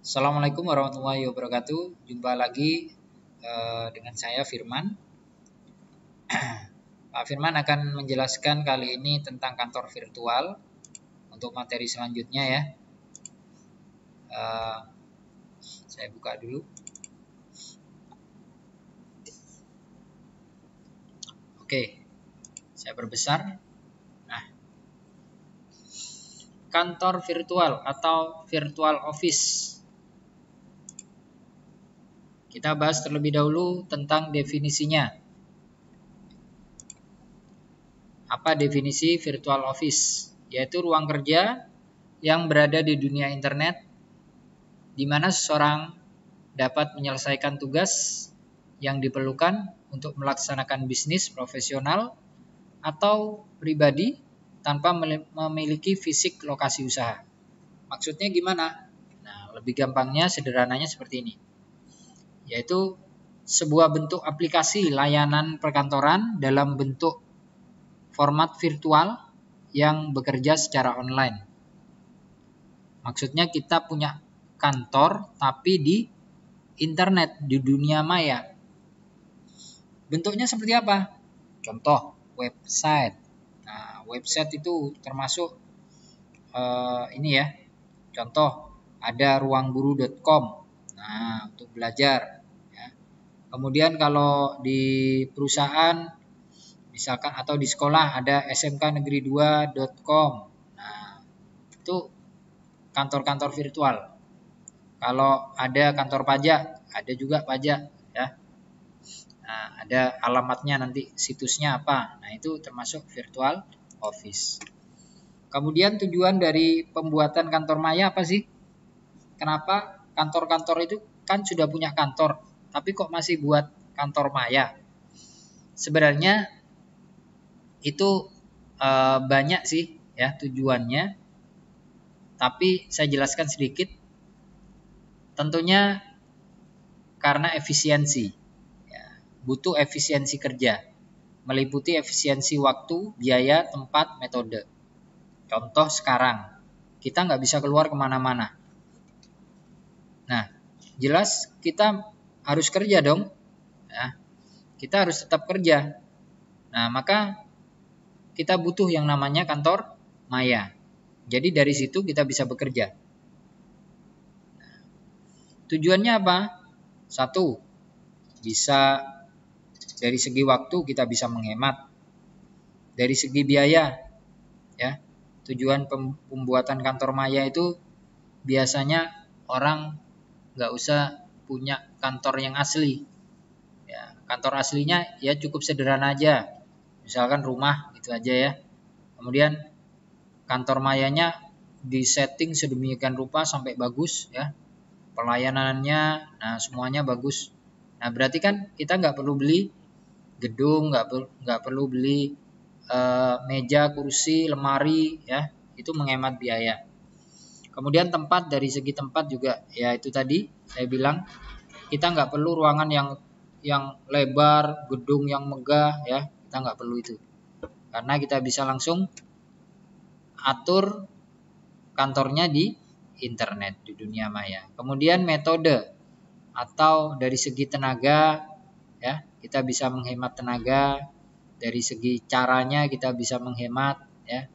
Assalamualaikum warahmatullahi wabarakatuh. Jumpa lagi dengan saya Firman. Pak Firman akan menjelaskan kali ini tentang kantor virtual untuk materi selanjutnya ya. Saya buka dulu. Oke, saya perbesar. Nah, kantor virtual atau virtual office. Kita bahas terlebih dahulu tentang definisinya. Apa definisi virtual office? Yaitu ruang kerja yang berada di dunia internet di mana seseorang dapat menyelesaikan tugas yang diperlukan untuk melaksanakan bisnis profesional atau pribadi tanpa memiliki fisik lokasi usaha. Maksudnya gimana? Nah, lebih gampangnya, sederhananya seperti ini. Yaitu sebuah bentuk aplikasi layanan perkantoran dalam bentuk format virtual yang bekerja secara online. Maksudnya kita punya kantor tapi di internet, di dunia maya. Bentuknya seperti apa? Contoh, website. Nah, website itu termasuk ini ya. Contoh, ada ruangguru.com. Nah, untuk belajar. Ya. Kemudian kalau di perusahaan, misalkan atau di sekolah ada smknegeri2.com. Nah, itu kantor-kantor virtual. Kalau ada kantor pajak, ada juga pajak ya. Nah, ada alamatnya nanti, situsnya apa. Nah, itu termasuk virtual office. Kemudian tujuan dari pembuatan kantor maya apa sih? Kenapa kantor-kantor itu kan sudah punya kantor, tapi kok masih buat kantor maya? Sebenarnya itu banyak sih ya tujuannya, tapi saya jelaskan sedikit. Tentunya karena efisiensi, ya, butuh efisiensi kerja, meliputi efisiensi waktu, biaya, tempat, metode. Contoh sekarang, kita nggak bisa keluar kemana-mana. Nah, jelas kita harus kerja dong. Ya, kita harus tetap kerja. Nah, maka kita butuh yang namanya kantor maya. Jadi dari situ kita bisa bekerja. Nah, tujuannya apa? Satu, bisa dari segi waktu kita bisa menghemat. Dari segi biaya, ya, tujuan pembuatan kantor maya itu biasanya orang nggak usah punya kantor yang asli. Ya, kantor aslinya ya cukup sederhana aja. Misalkan rumah gitu aja ya. Kemudian kantor mayanya disetting sedemikian rupa sampai bagus ya. Pelayanannya, nah semuanya bagus. Nah, berarti kan kita nggak perlu beli gedung, nggak perlu beli meja, kursi, lemari ya. Itu menghemat biaya. Kemudian tempat, dari segi tempat juga ya itu tadi saya bilang kita nggak perlu ruangan yang lebar, gedung yang megah ya, kita nggak perlu itu. Karena kita bisa langsung atur kantornya di internet, di dunia maya. Kemudian metode atau dari segi tenaga ya, kita bisa menghemat tenaga. Dari segi caranya kita bisa menghemat ya.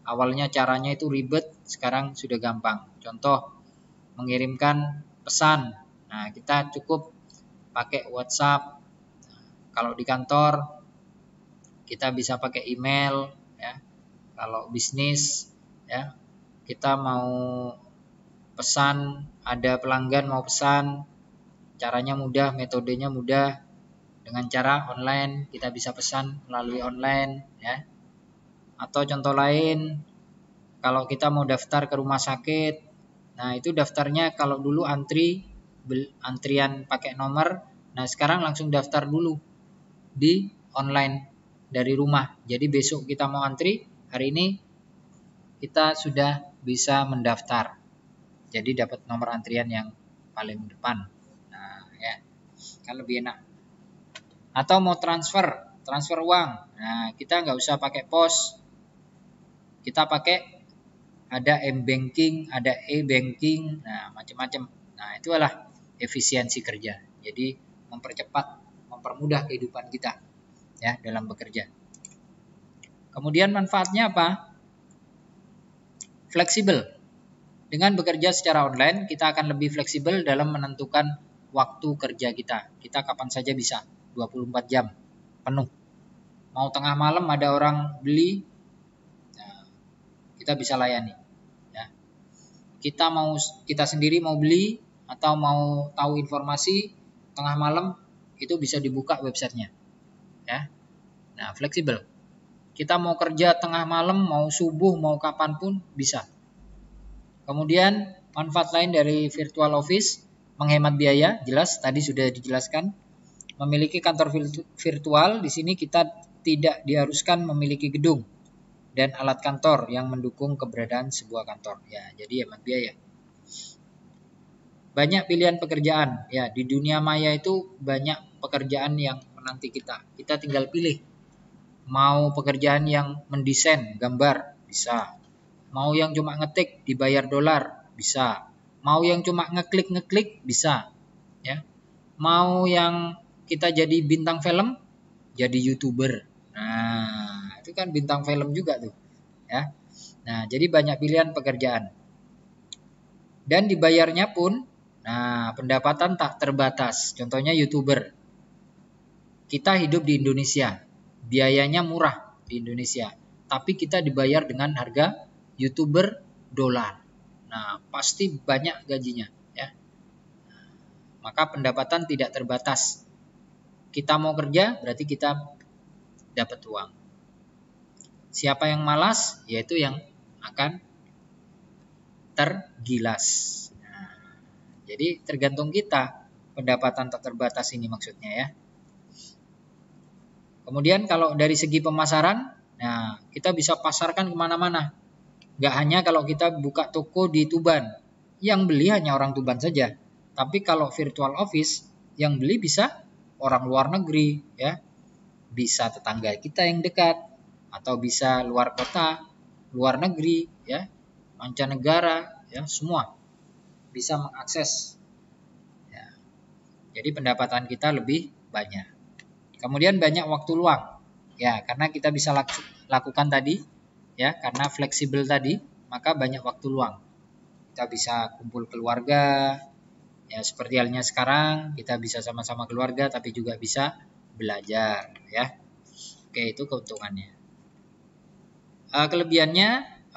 Awalnya caranya itu ribet, sekarang sudah gampang. Contoh, mengirimkan pesan. Nah, kita cukup pakai WhatsApp. Kalau di kantor, kita bisa pakai email. Ya. Kalau bisnis, ya, kita mau pesan, ada pelanggan mau pesan, caranya mudah, metodenya mudah. Dengan cara online, kita bisa pesan melalui online. Ya. Atau contoh lain, kalau kita mau daftar ke rumah sakit, nah itu daftarnya kalau dulu antrian pakai nomor, nah sekarang langsung daftar dulu di online dari rumah. Jadi besok kita mau antri, hari ini kita sudah bisa mendaftar. Jadi dapat nomor antrian yang paling depan. Nah ya, kan lebih enak. Atau mau transfer uang, nah kita nggak usah pakai pos, kita pakai ada m-banking, ada e-banking, nah macam-macam. Nah, itu adalah efisiensi kerja. Jadi mempercepat, mempermudah kehidupan kita ya dalam bekerja. Kemudian manfaatnya apa? Fleksibel. Dengan bekerja secara online, kita akan lebih fleksibel dalam menentukan waktu kerja kita. Kita kapan saja bisa, 24 jam penuh. Mau tengah malam ada orang beli, nah, kita bisa layani. Ya. Kita sendiri mau beli atau mau tahu informasi tengah malam, itu bisa dibuka websitenya. Ya. Nah, fleksibel. Kita mau kerja tengah malam, mau subuh, mau kapanpun bisa. Kemudian manfaat lain dari virtual office, menghemat biaya, jelas tadi sudah dijelaskan. Memiliki kantor virtual, di sini kita tidak diharuskan memiliki gedung dan alat kantor yang mendukung keberadaan sebuah kantor. Ya, jadi hemat biaya. Banyak pilihan pekerjaan. Ya, di dunia maya itu banyak pekerjaan yang menanti kita. Kita tinggal pilih. Mau pekerjaan yang mendesain gambar, bisa. Mau yang cuma ngetik dibayar dolar, bisa. Mau yang cuma ngeklik, bisa. Ya. Mau yang kita jadi bintang film, jadi YouTuber. Nah, itu kan bintang film juga tuh. Ya. Nah, jadi banyak pilihan pekerjaan. Dan dibayarnya pun, nah, pendapatan tak terbatas. Contohnya YouTuber. Kita hidup di Indonesia. Biayanya murah di Indonesia, tapi kita dibayar dengan harga YouTuber dolar. Nah, pasti banyak gajinya, ya. Maka pendapatan tidak terbatas. Kita mau kerja, berarti kita dapat uang. Siapa yang malas, yaitu yang akan tergilas. Nah, jadi tergantung kita, pendapatan tak terbatas ini maksudnya ya. Kemudian kalau dari segi pemasaran, nah kita bisa pasarkan kemana-mana. Gak hanya kalau kita buka toko di Tuban, yang beli hanya orang Tuban saja. Tapi kalau virtual office, yang beli bisa orang luar negeri, ya, bisa tetangga kita yang dekat, atau bisa luar kota, luar negeri, ya, mancanegara, ya, semua bisa mengakses. Ya. Jadi pendapatan kita lebih banyak. Kemudian banyak waktu luang, ya, karena kita bisa lakukan tadi, ya, karena fleksibel tadi, maka banyak waktu luang. Kita bisa kumpul keluarga, ya, seperti halnya sekarang kita bisa sama-sama keluarga, tapi juga bisa belajar, ya. Oke, itu keuntungannya. Kelebihannya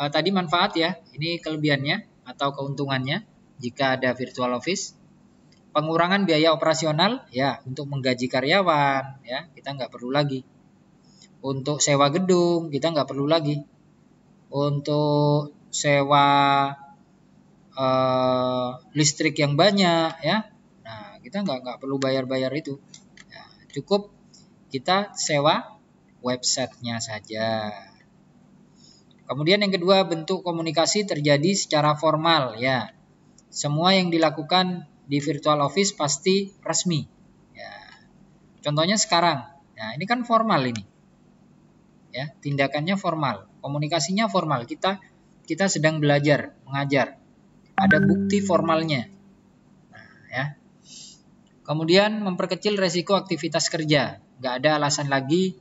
tadi manfaat ya, ini kelebihannya atau keuntungannya jika ada virtual office. Pengurangan biaya operasional, ya, untuk menggaji karyawan, ya, kita nggak perlu lagi. Untuk sewa gedung, kita nggak perlu lagi. Untuk sewa listrik yang banyak, ya, nah kita nggak perlu bayar itu. Ya, cukup kita sewa websitenya saja. Kemudian yang kedua, bentuk komunikasi terjadi secara formal, ya. Semua yang dilakukan di virtual office pasti resmi. Ya. Contohnya sekarang, nah ini kan formal ini, ya, tindakannya formal, komunikasinya formal. Kita sedang belajar, mengajar, ada bukti formalnya. Nah, ya. Kemudian memperkecil resiko aktivitas kerja, nggak ada alasan lagi,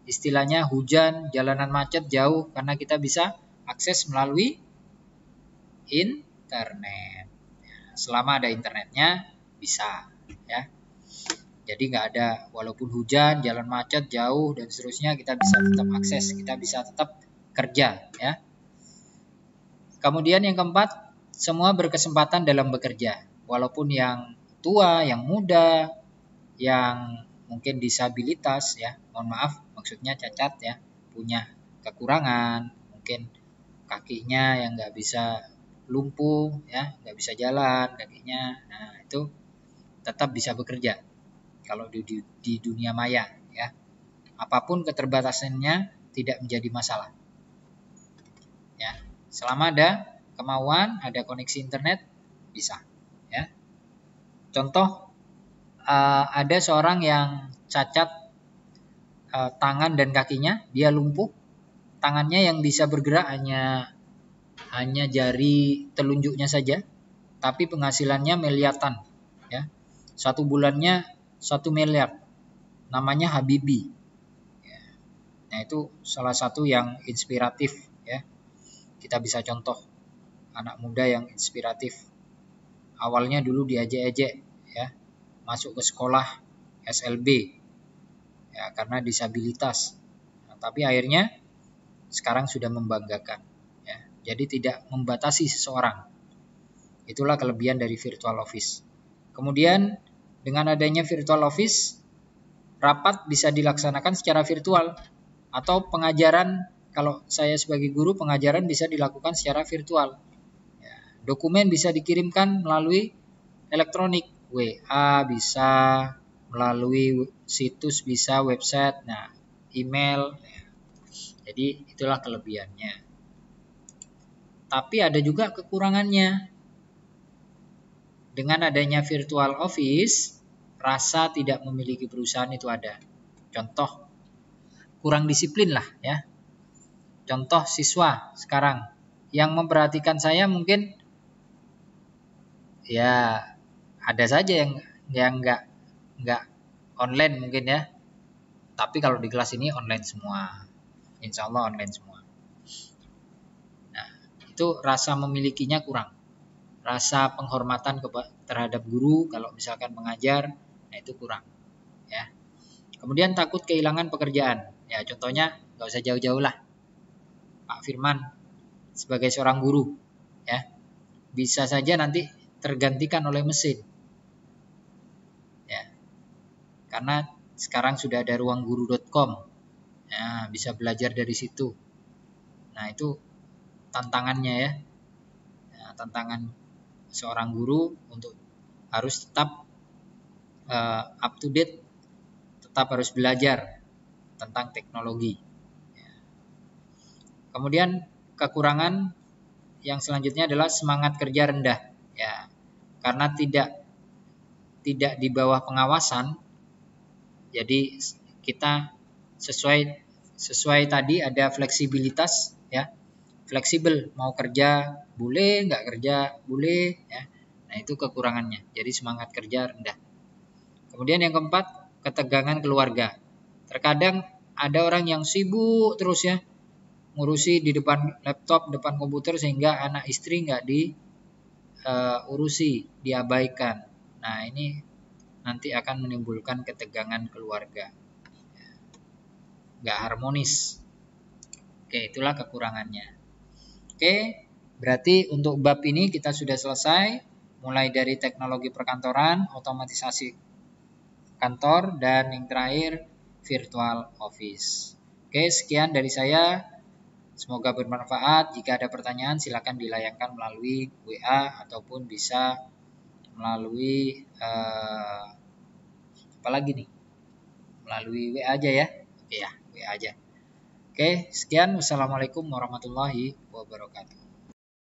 istilahnya hujan, jalanan macet jauh, karena kita bisa akses melalui internet. Selama ada internetnya bisa, ya. Jadi nggak ada, walaupun hujan, jalan macet, jauh dan seterusnya, kita bisa tetap akses, kita bisa tetap kerja, ya. Kemudian yang keempat, semua berkesempatan dalam bekerja, walaupun yang tua, yang muda, yang mungkin disabilitas, ya, mohon maaf, maksudnya cacat, ya, punya kekurangan, mungkin kakinya yang nggak bisa, lumpuh, ya, nggak bisa jalan kakinya, nah itu tetap bisa bekerja kalau di dunia maya, ya, apapun keterbatasannya tidak menjadi masalah, ya, selama ada kemauan, ada koneksi internet, bisa, ya. Contoh, ada seorang yang cacat tangan dan kakinya, dia lumpuh, tangannya yang bisa bergerak hanya jari telunjuknya saja, tapi penghasilannya miliaran, ya. 1 bulannya 1 miliar. Namanya Habibie. Ya. Nah, itu salah satu yang inspiratif, ya. Kita bisa contoh anak muda yang inspiratif. Awalnya dulu diejek-ejek, ya, masuk ke sekolah SLB, ya, karena disabilitas. Nah, tapi akhirnya sekarang sudah membanggakan, ya. Jadi tidak membatasi seseorang. Itulah kelebihan dari virtual office. Kemudian dengan adanya virtual office, rapat bisa dilaksanakan secara virtual, atau pengajaran, kalau saya sebagai guru, pengajaran bisa dilakukan secara virtual. Ya, dokumen bisa dikirimkan melalui elektronik, WA bisa, melalui situs bisa, website, nah, email. Jadi itulah kelebihannya. Tapi ada juga kekurangannya. Dengan adanya virtual office, rasa tidak memiliki perusahaan itu ada. Contoh, kurang disiplin lah, ya. Contoh siswa sekarang yang memperhatikan saya mungkin, ya, ada saja yang nggak online mungkin, ya. Tapi kalau di kelas ini online semua, insya Allah online semua. Nah, itu rasa memilikinya kurang. Rasa penghormatan terhadap guru kalau misalkan mengajar, nah itu kurang, ya. Kemudian takut kehilangan pekerjaan, ya, contohnya nggak usah jauh-jauh lah, Pak Firman sebagai seorang guru, ya, bisa saja nanti tergantikan oleh mesin, ya, karena sekarang sudah ada ruangguru.com, ya, bisa belajar dari situ. Nah, itu tantangannya, ya. Nah, tantangan seorang guru untuk harus tetap up to date, tetap harus belajar tentang teknologi. Kemudian kekurangan yang selanjutnya adalah semangat kerja rendah, ya, karena tidak di bawah pengawasan. Jadi kita sesuai tadi ada fleksibilitas, ya, fleksibel, mau kerja boleh, nggak kerja boleh, ya. Nah, itu kekurangannya. Jadi semangat kerja rendah. Kemudian yang keempat, ketegangan keluarga. Terkadang ada orang yang sibuk terus, ya, ngurusi di depan laptop, depan komputer, sehingga anak istri nggak diurusi, diabaikan. Nah, ini nanti akan menimbulkan ketegangan keluarga, nggak harmonis. Oke, itulah kekurangannya. Oke, berarti untuk bab ini kita sudah selesai, mulai dari teknologi perkantoran, otomatisasi kantor, dan yang terakhir virtual office. Oke, sekian dari saya. Semoga bermanfaat. Jika ada pertanyaan silakan dilayangkan melalui WA ataupun bisa melalui apa lagi nih? Melalui WA aja, ya. Oke, ya, WA aja. Oke, sekian. Wassalamualaikum warahmatullahi wabarakatuh.